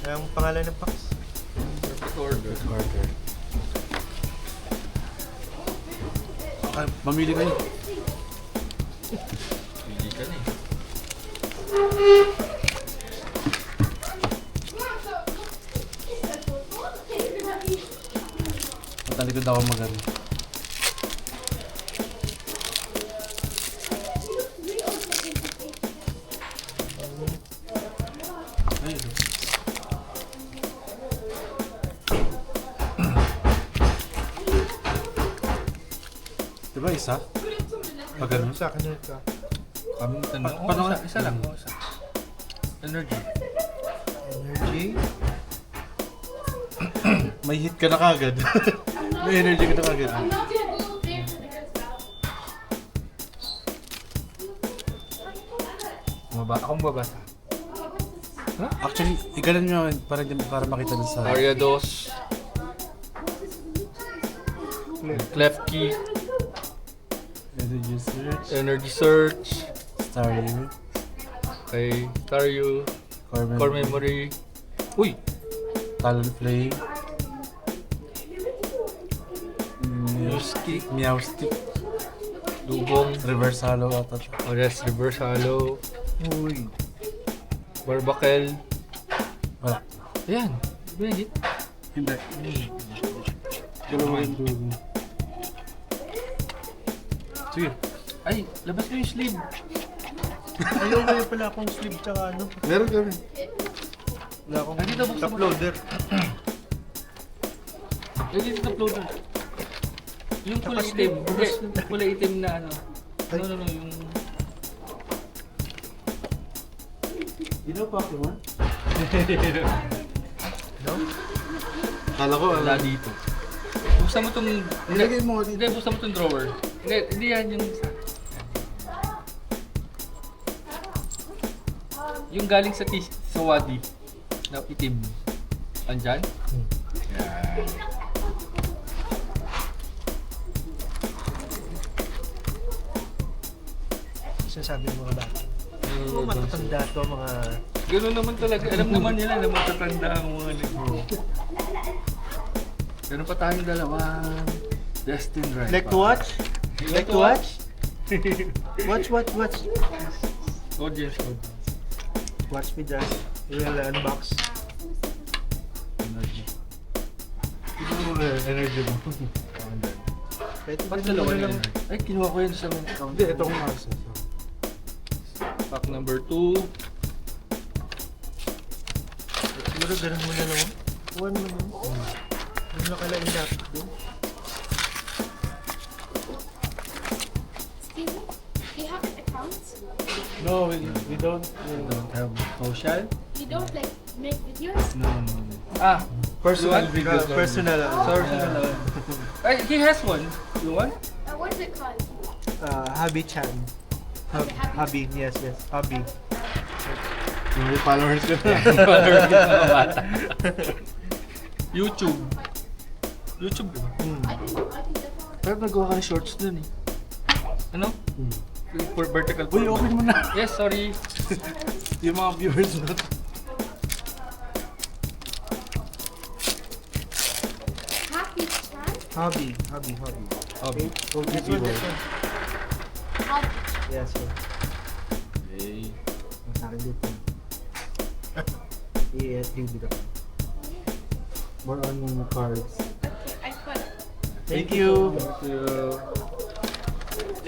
Ang pangalan ng box? Order. Ay, mamili kayo. Pili ka na eh. Matalikod ako magano. Ayun. Diba isa? Pag ganun? Sa akin na ito. Kaming tanong. Paano nga? Isa lang. Isa. Energy. Energy. May hit ka na kagad. May energy ka na kagad. I'm not gonna go there for the good stuff. Akong babasa. Actually, igalan nyo para makita na sa... Ariados. Klefki. Energy search. Energy Search. Staryu. Kay Staryu. Core Memory. Uy! Talonflame. Music. Meowstick. Dugong. Reverse Hollow ata. Ores Reverse Hollow. Uy. Barbakel. Wala. Ayan. Di ba yung hit? Hindi. Dalawa yung dugo. Sige. Ay, labas mo yung sleeve. Ayaw kayo pala akong sleeve tsaka ano. Meron kami. Wala akong Ay, dito, buksan mo. top loader. Yung dito uploader. Yung kulay Tapos itim. yung- Hindi, kulay itim na ano. Ay. No, yung... You know Pokemon? No? Kala ko Wala dito. Buksan mo itong... Ilagay mo dito. Hindi, buksan mo itong drawer. Hindi yan yung... Yung galing sa Wadi. Na itim. Andyan? Yan. Sinasabi mo mga bata. Oo, matatanda to mga... Ganun naman talaga. Alam naman nila na matatanda ang mga nagmo. Meron pa tayong dalawang Destined Ride. Like to watch? Like to watch? Watch. Audience code. Watch me just. We'll unbox. Energy. Energy mo. Pwede Ba't ba dalawa naman yun? lang? Ay, kinuha ko yun sa mga account. Hindi, ito kong access. Pack number 2. Siguro ganun mo na naman. Kuhan mo naman. Ano na kailangan dapat doon? Excuse me? Do you have an account? No, we don't. Don't have social? You don't like make videos? No. Ah, Personal You want? videos. Personal. sorry. Ay, he has one. You want? What's it called? Hubby-chan. Hubby, yes. Hubby. May followers ka na. Followers ka sa mga bata. YouTube. YouTube, di ba? I can definitely. Pero nagawa ka ng shorts dun eh. Ano? For vertical. Uy, open mo na. Yes, sorry. Yung mga viewers na. Happy Chan? Hubby. Hobby. This one. Hobby. Yes, sir. Okay. Ang sa akin dito. I-attribute ako. More on cards. Okay, I put it. Thank you. Thank you.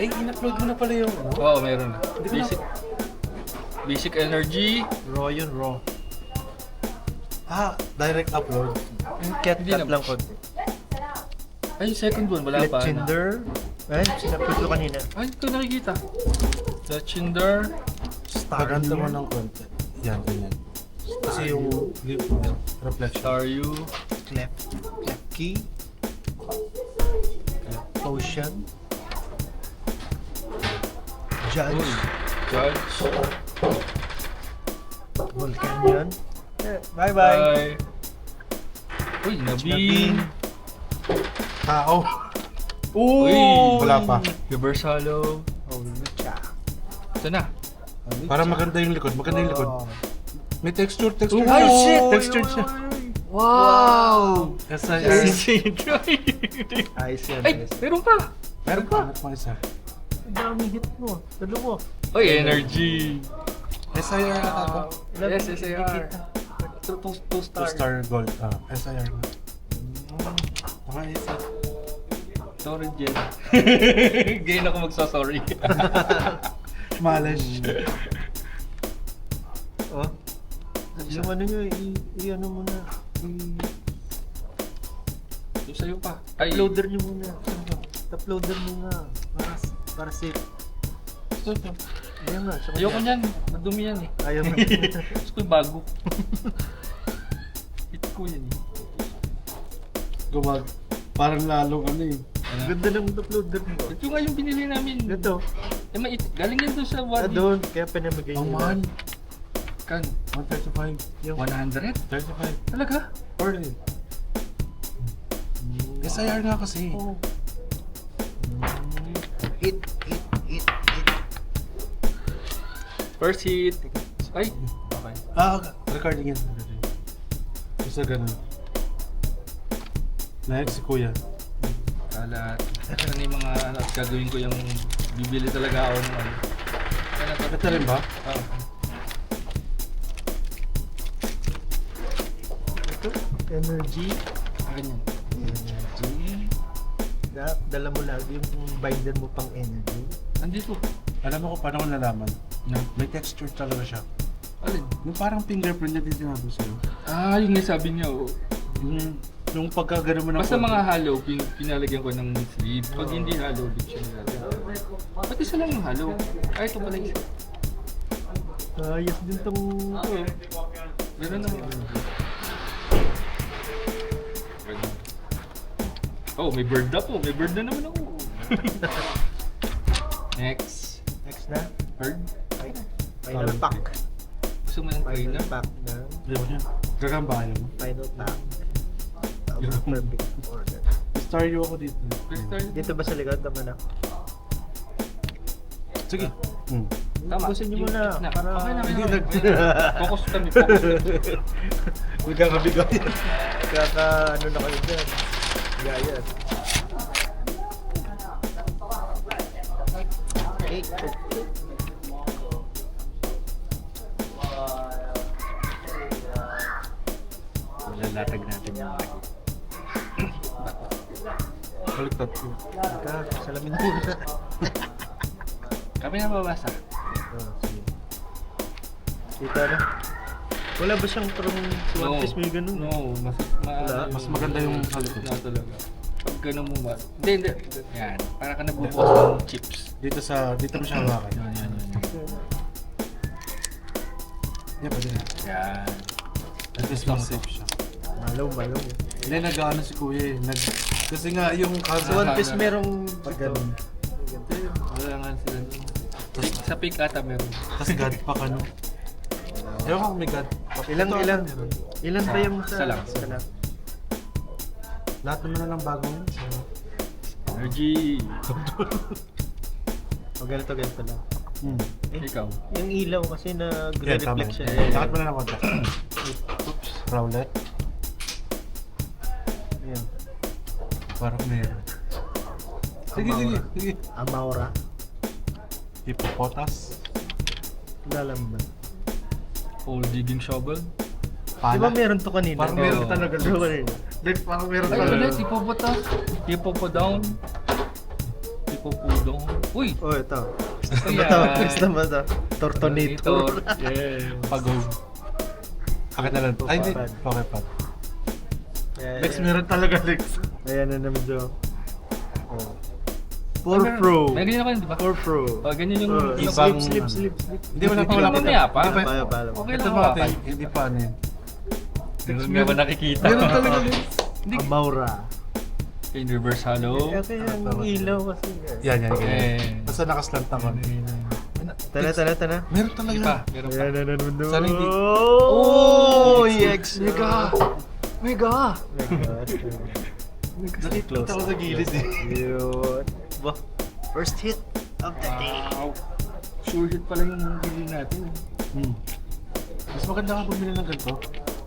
Eh, in-upload mo na pala yung ano? Oo, meron na. Basic energy. Raw yun, raw. Direct upload. Cat Hindi cut naman. lang konti. Ay, second one. Wala pa. Cinder. Ay, sinapit ko kanina. Ay, ito nakikita. The Cinder. Paganda mo ng konti. Yan, ganyan. Kasi yung reflection. Staryu. Clef key. Potion. Judge. Judge. Volcanion. Bye-bye. Bye. Uy, Nabing. Nabing. Tao. Uy! Wala pa. Reverse Hollow. Oh, lucha. Ito na. Para maganda yung likod. Maganda yung likod. Oh. May texture. Oh, Ay, shit! oy, Textured oy, siya. oy. Wow! SIR. Ayos yan, Ay, ayos. meron pa. Meron pa. Meron pa isa. Ang daming hit mo. Dalawa. Oy, energy. SIR ata to. Yes, SAR. Two 2 stars. star gold. SIR na. Baka isa. Sorry, Jen. Gain ako magsasorry. Malish. Oh. Yung ano nyo, i-ano muna. Yung sa'yo pa. Ay, Uploader nyo muna. Uploader muna. Para safe. Ito to. Ayan nga. Sa ayoko kanya. niyan. Madumi yan eh. Ayaw mo. Gusto ko yung bago. Hit ko yan eh. Gumag. Parang lalong ano eh. Ganda ng uploader mo. Ito nga yung binili namin. Ito. Eh, galing yan doon sa Ah, 1. doon. Kaya pinamigay Ang nila. mahal. Kan? 135. Yung 100? 35. Talaga? Or SIR nga kasi. Oh. Hit. First hit. Ay. Okay. Recording yan. Basta ganun. Next si Kuya. Kalat. Ano yung mga ano, gagawin ko yung bibili talaga ako ng ano. Ito rin ba? Ito. Energy. Akin yan. Energy. Dala mo lagi yung binder mo pang energy. Nandito. Alam mo kung paano ko nalaman. No. May texture talaga siya. Alin? Yung parang fingerprint na din sinabi sa'yo. Ah, yung nasabi niya. Oh. Yung pagkagano mo ng Basta konti. mga hollow, pinalagyan ko ng sleeve. Pag hindi hollow, di siya nilalagyan. Ba't isa lang yung hollow? Ay, ito pala isa. Ayos din tong... Meron naman. Oh, may bird na po. May bird na naman ako. Next. Next na. Bird? Final pack. Gusto mo ng Final trainer? pack na. Ayaw niya. Gagamba ayaw mo. Final pack. Perfect order. Star you ako dito. Dito ba sa likod? Tama na. Sige. Tama. Busin nyo Yung muna. gitna. Para... Okay lang. Hindi, Focus kami. Focus kami. Huwag kang kabigaw yan. Kaka ano na kayo dyan. Gayas. Okay. Lalatag natin yung lagi. Baliktad ko. Ka, salamin muna. Kami na babasa. Oh, sige. Kita na. Wala ba siyang parang One Piece may ganun? No, Wala. Mas maganda yung sa likod. Na talaga. Pag ganun mo ba? Hindi. Yan. Para ka nagbubukas ng chips. Dito mo siya hawakan. Yan. Yeah, pwede na. Yan. At least mas safe siya. Malaw. Hindi, nag-ano si Kuya eh. Kasi nga yung Sa One Piece merong pag ganun. Wala nga sila doon. Sa pick ata meron. Tapos God pa ka no. Ewan ko kung may God pa. Ilan ba yung Isa lang. Isa lang. Lahat naman na lang bago yun. So, Energy. O ganito lang. Ikaw. Yung ilaw kasi yeah, tama. nagre-reflect siya. Lahat mo na lang konti. Oops. Rowlet. Ayan. Parang meron. Sige. Amaura. Hippopotas. Wala lang ba? Old digging shovel. Di ba meron to kanina? Parang meron Oo. talaga. Di ba kanina? Parang meron Ay, talaga. ulit. Hippopotas. Hippopodown. Hippopodown. Uy! Oh, ito. Ayan. Gusto ba ito? Tortonator. Yeah. Pagod. Akin na lang to. Ay, hindi. Pad. Okay, pad. Ayan, Lex, meron talaga, Lex. Ayan na naman dyan. Oh. Ay, 4 meron- Pro. May ganyan ka di ba? 4 Pro. Ganyan yung... Oh, ibang- slip. Hindi, wala pa. Wala pa mamaya pa. Hindi pa. Okay Ito lang ba ba? ate? Hindi pa ano yun. Hindi nga ba nakikita? Meron talaga, Lex. Amaura. In reverse hollow. Ito yung ilaw kasi. Yan. Eh. Basta nakaslant ako. Tana. Meron talaga. Hindi pa. Meron pa. Ayan na naman doon. Sana hindi. Oh! EX! Mega! Nakikita ko sa gilid eh. Yun. Bah, first hit of the day. Wow. Sure hit pala yung bili natin. Mas maganda ka bumili ng ganito.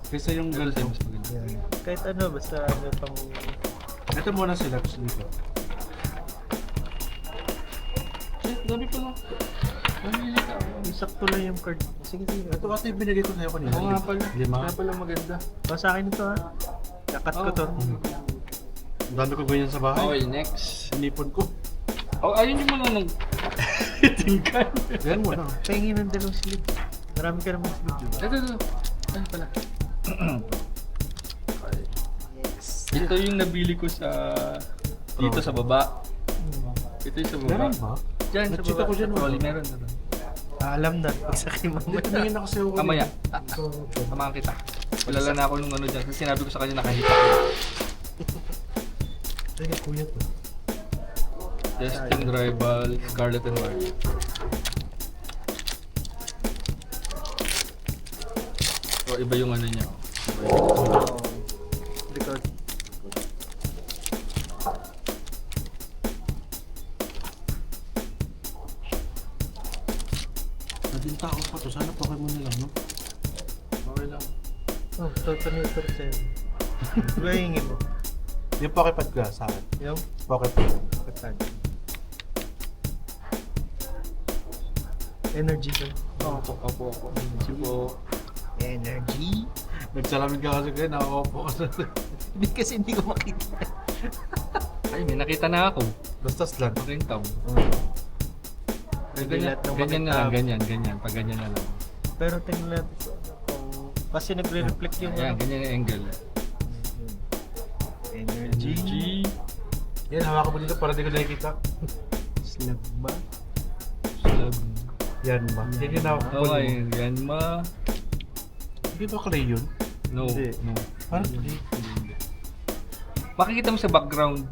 Kaysa yung Ito ganito. mas maganda. Yan. Kahit ano, basta ano pang... Ito muna sila. Gusto dito. Shit, dami pa lang. Mamili ka. Sakto lang yung card. Sige, sige. Ito kasi yung binigay ko sa'yo kanina. Oo nga pala. 5. Kaya pala maganda. O, sa akin ito ha. Kakat ko to. Ang dami ko ganyan sa bahay. Okay, next. Sinipon ko. Oh, ayun yung muna ng tingkan. Yan muna. Pahingin ng dalawang slip. Marami ka namang slip, di ba? Ito. Ay pala. Yes. Ito yung nabili ko sa dito sa baba. Ito yung sa baba. Meron ba? Diyan sa Nag-check baba. ako dyan, Sa wala. trolley, meron. Alam na. Pag sa akin Hindi, mamaya. tumingin ako sa'yo. Mamaya. Samahan kita. Wala na ako nung ano dyan. Kasi sinabi ko sa kanya nakahita ko. Teka, kuya to. Testing Rival, Scarlet and White. So, iba yung ano niya. Iba yung... Record. Naging tao pa to. Sana Pokemon na lang, no? Okay lang. Oh, Tortonator 7. Diba hingin mo? Yung Pokepad ka sa akin. Yung Pokepad. katad. Energy ko. Opo. Sipo. Energy? Nagsalamin ka kasi kayo, nakakapo ka na. Hindi kasi hindi ko makita. Ay, may nakita na ako. Basta slant. Pakintaw. Hindi lahat ng Ganyan na lang, makintab. ganyan. Pag ganyan na lang. Pero tingnan natin sa ano kung... Kasi nagre-reflect yung Ayan, ano. ganyan yung angle. Energy. Yan, hawakan mo dito para di ko nakikita. Slug ba? Slug. Yan ba? Yan yung hawak ko. Okay, yan ma. Hindi ba clay yun? No, Hindi. no. Parang clay. Makikita mo sa background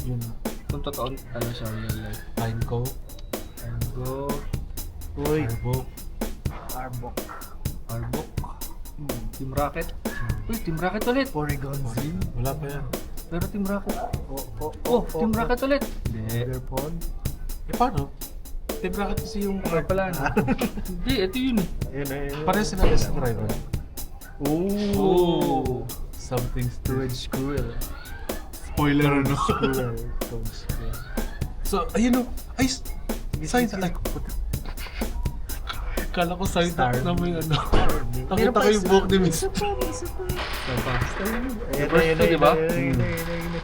Yun. kung totoo ano siya real life. Pine Co. And go. Uy, Arbok. Arbok. Arbok. Team Rocket. Uy, Team Rocket ulit. Porygon Z. Wala pa yan. Pero Team Rocket. Oh, Oh, Team Rocket ulit. Hindi. Underpond. Eh paano? Team Rocket kasi yung Ano pala no? Hindi, ito yun eh. Yun na yun. Parehas sila Testing Rival. Oh. Something Toad Squirrel. Spoiler ano? Squirrel. Toad Squirrel. So, ayun o. Ay, sign sige. ay, kala ko sign Star. up na may ano. Meron Nakita pa ko yung isa. buhok ni Miss. Isa pa. Saan pa? Ayan First na, to, yun diba? na, yun na, yun na.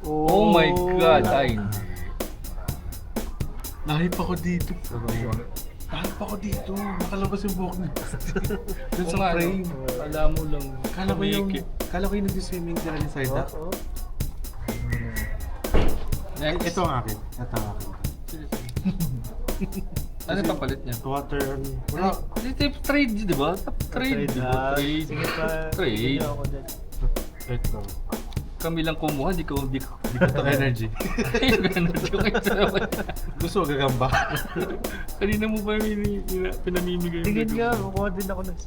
Oh my God, ay. Nahip ako dito. Nahip ako dito. Nakalabas yung buhok niya. Dun sa frame. Kala mo lang. Kala ko yung nag-swimming sila ni Saida. Oo. Next. Ito ang akin. Ito ang akin. Ano pa palit niya? Water, wala. Tip trade, di ba? Top trade, di ba? Trade. Sige pa. Trade. Sige ako dyan. Ito. Kami lang kumuha, di ko Ito energy. Ayun, ganun. Yung isa naman. Gusto ko gagamba. Kanina mo ba pinamimigay? Tingin nga, kukuha din ako ng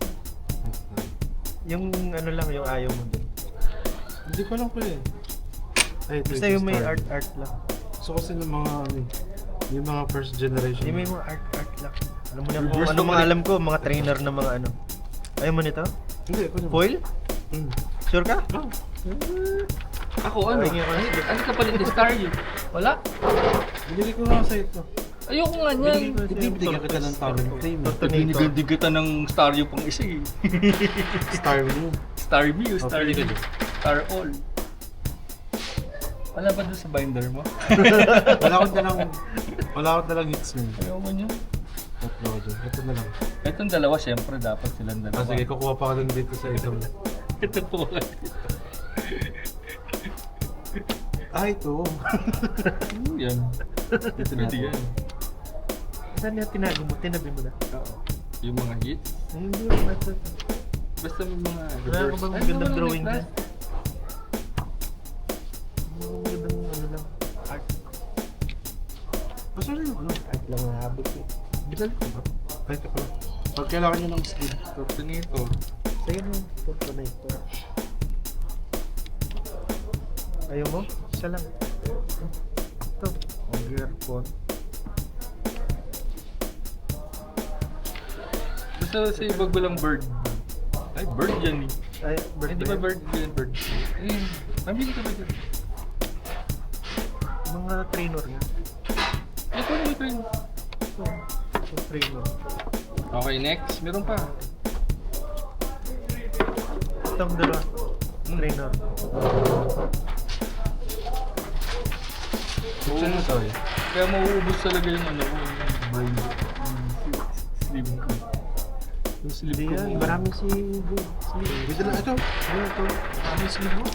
yung ano lang, yung ayaw mo dun. Hindi ko alam ko eh. Ay, ito Basta yung may art lang. So kasi ng mga ano eh, yung mga first generation. Yung may mga art lang. Alam mo na kung Reverse ano mga bumalik. alam ko, mga trainer na mga ano. Ayaw mo nito? Hindi, ako naman. Foil? Mm. Sure ka? Oh. Ako ano? Tingin ko. Ano ka palit ni Star yun? Wala? Binili ko nga sa ito. Ayoko nga niyan. Hindi, binigyan kita ng talent claim. Tortonator. Binigyan ng Star yung pang isa eh. Star Wing. Star Me o Star Okay, Me? Star All. Wala ba doon sa binder mo? Wala akong dalang hits mo. Ayoko niya. Upload. Ito na lang. Itong dalawa, syempre dapat silang dalawa. Ah, sige, kukuha pa ka lang dito sa isang. Ito po. Ito. Yan. Ito na yan. Saan niya tinago mo? Tinabi mo na? Yung mga hits. Hindi mo ito. Basta may mga Wala ka bang Ay, magandang wala drawing may dyan? Magandang ano lang. Art. Basta na yung ano. Art lang ang habit ko. Binali ko ba? Ay, ito pala. Pag kailangan nyo ng sleeve. Tortonator. Sa'yo na yung Tortonator. Ayaw mo? Isa lang. Ito. Ang gear phone. Basta sa iba ko lang bird. Ay, bird yan eh. Ay, Hindi ba bird yan, bird? Eh, nabili ka ba dyan? Mga trainer nga. Ito na ito yun. Yung trainer. Okay, next. Meron pa. Itong dalawa. Trainer. Buksan mo tayo. Kaya mauubos talaga yung ano ko. Yung sleeve ko. Yung sleeve Hindi ko. yan. Marami si Sleeve. Wait lang, ito. Ano ito? Ano yung sleeve mo?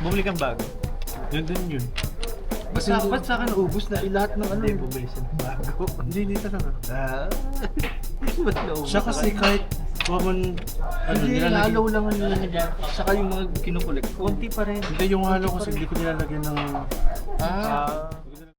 Bumili kang bago. Yun din yun. Ba't sa akin naubos na lahat ng ano? Hindi, bumili siya ng bago. Hindi talaga. Ah. Ba't naubos Siya kasi kahit common, ano, Hindi, nilalagyan. halo lang ang nilalagyan. Saka yung mga kinukulik ko. Konti pa rin. Hindi, yung halo kasi hindi ko nilalagyan ng Ah,